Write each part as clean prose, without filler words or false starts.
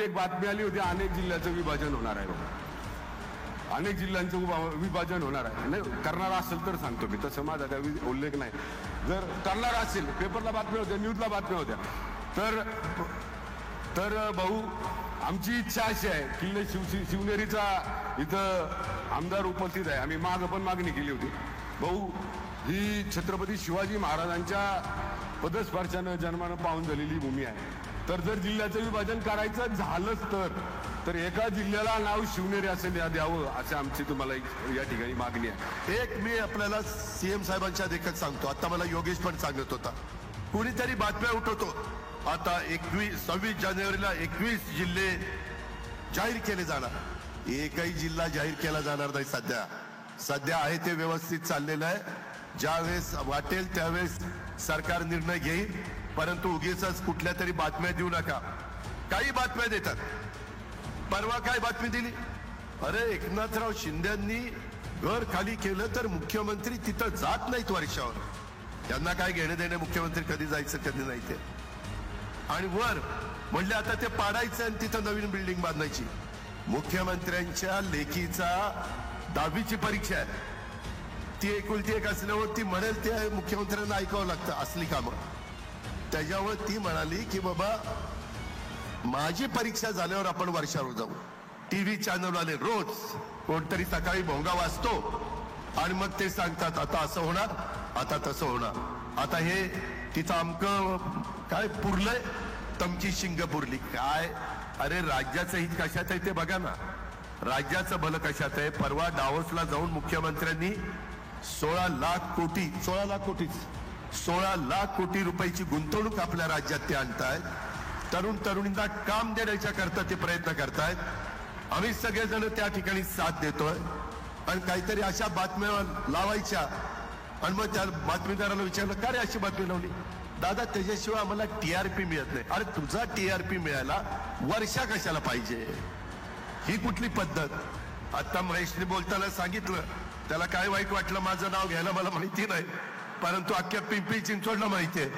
मध्यंतरी एक बातमी आली होती, अनेक जिल्ह्याचं विभाजन होणार आहे, अनेक जिल्ह्यांचं विभाजन होणार आहे. नाही करणार असेल तर सांगतो मी, तसं माझा काही उल्लेख नाही. जर करणार असेल, पेपरला बातम्या होत्या, न्यूजला बातम्या होत्या, तर भाऊ आमची इच्छा अशी आहे, किल्ले शिवनेरीचा इथं आमदार उपस्थित आहे, आम्ही पण मागणी केली होती. भाऊ ही छत्रपती शिवाजी महाराजांच्या पदस्पर्शानं जन्मानं पाहून झालेली भूमी आहे. तर जर जिल्ह्याचं विभाजन करायचं झालंच तर एका जिल्ह्याला नाव शिवनेरी असेल द्यावं, असे आमची तुम्हाला या ठिकाणी मागणी आहे. एक मी आपल्याला सीएम साहेबांच्या देखत सांगतो, आता मला योगेश पण सांगत होता, कुणीतरी बातम्या उठवतो आता 26 जानेवारीला 21 जिल्हे जाहीर केले जाणार. एकही जिल्हा जाहीर केला जाणार नाही. सध्या आहे ते व्यवस्थित चाललेलं आहे. ज्यावेळेस वाटेल त्यावेळेस सरकार निर्णय घेईल, परंतु उगीच कुठल्या तरी बातम्या देऊ नका. काही बातम्या देतात. परवा काय बातमी दिली, अरे एकनाथराव शिंदेंनी घर खाली केलं तर मुख्यमंत्री तिथं जात नाहीत वर्षावर. त्यांना काय घेणं देणं मुख्यमंत्री कधी जायचं कधी नाही ते. आणि वर म्हणले आता ते पाडायचं आणि तिथं नवीन बिल्डिंग बांधायची. मुख्यमंत्र्यांच्या लेखीचा 10वीची परीक्षा आहे, ती एकुलती एक असल्यावर ती म्हणेल ते मुख्यमंत्र्यांना ऐकावं लागतं असली कामं. त्याच्यावर ती म्हणाली की बाबा माझी परीक्षा झाल्यावर आपण वर्षावर जाऊ. टीव्ही चॅनल आले रोज, कोणतरी सकाळी भोंगा वाजतो आणि मग ते सांगतात आता असं होणार, आता तसं होणार, आता हे तिथं आमकं काय पुरलंय, तमची शिंग पुरली काय. अरे राज्याचं हित कशात आहे ते बघा ना, राज्याचं भलं कशात आहे. परवा डावोसला जाऊन मुख्यमंत्र्यांनी 16 लाख कोटी रुपयाची गुंतवणूक आपल्या राज्यात ते आणतायत. तरुणींना काम देण्याच्या करता ते प्रयत्न करतायत. आम्ही सगळेजण त्या ठिकाणी साथ देतोय. आणि काहीतरी अशा बातम्या लावायच्या आणि मग त्या बातमीदाराला विचारलं का रे अशी बातमी लावली. दादा त्याच्याशिवाय आम्हाला TRP मिळत नाही. अरे तुझा TRP मिळायला वर्षा कशाला पाहिजे, ही कुठली पद्धत. आता महेशने बोलताना सांगितलं, त्याला काय वाईट वाटलं माझं नाव घ्यायला मला माहिती नाही, परंतु अख्ख्या पिंपरी चिंचवडला माहिती आहे.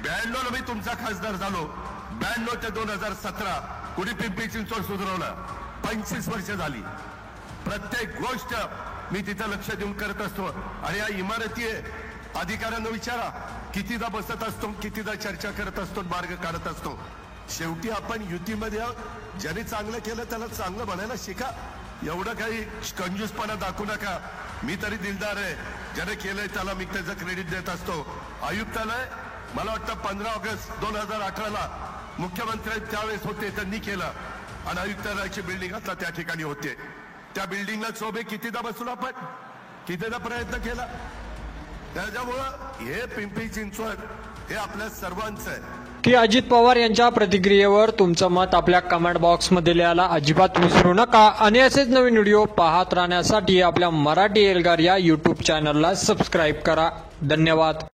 92ला मी तुमचा खासदार झालो, 92 ते 2017 कुणी पिंपरी चिंचवड सुधारवलं. 25 वर्ष झाली. प्रत्येक गोष्ट मी तिथं लक्ष देऊन करत असतो. आणि या इमारती अधिकाऱ्यांना विचारा, कितीदा बसत असतो, कितीदा चर्चा करत असतो, मार्ग काढत असतो. शेवटी आपण युतीमध्ये आहोत. ज्याने चांगलं केलं त्याला चांगलं म्हणायला शिका. एवढं काही कंजूसपणा दाखवू नका. मी तरी दिलदार आहे, ज्याने केलंय त्याला मी त्याचं क्रेडिट देत असतो. आयुक्तालय मला वाटतं 15 ऑगस्ट 2018ला मुख्यमंत्री त्यावेळेस होते, त्यांनी केलं. आणि आयुक्तालयाची बिल्डिंग आता त्या ठिकाणी होते. त्या बिल्डिंगला शोभे कितीदा बसलो आपण, कितीदा प्रयत्न केला. त्याच्यामुळं हे पिंपरी चिंचवड हे आपल्या सर्वांचं आहे. की अजित पवार यांच्या प्रतिक्रियेवर तुमचं मत आपल्या कमेंट बॉक्समध्ये लिहायला अजिबात विसरू नका. आणि असेच नवीन व्हिडिओ पाहत राहण्यासाठी आपल्या मराठी एल्गार या YouTube चॅनलला सबस्क्राईब करा. धन्यवाद.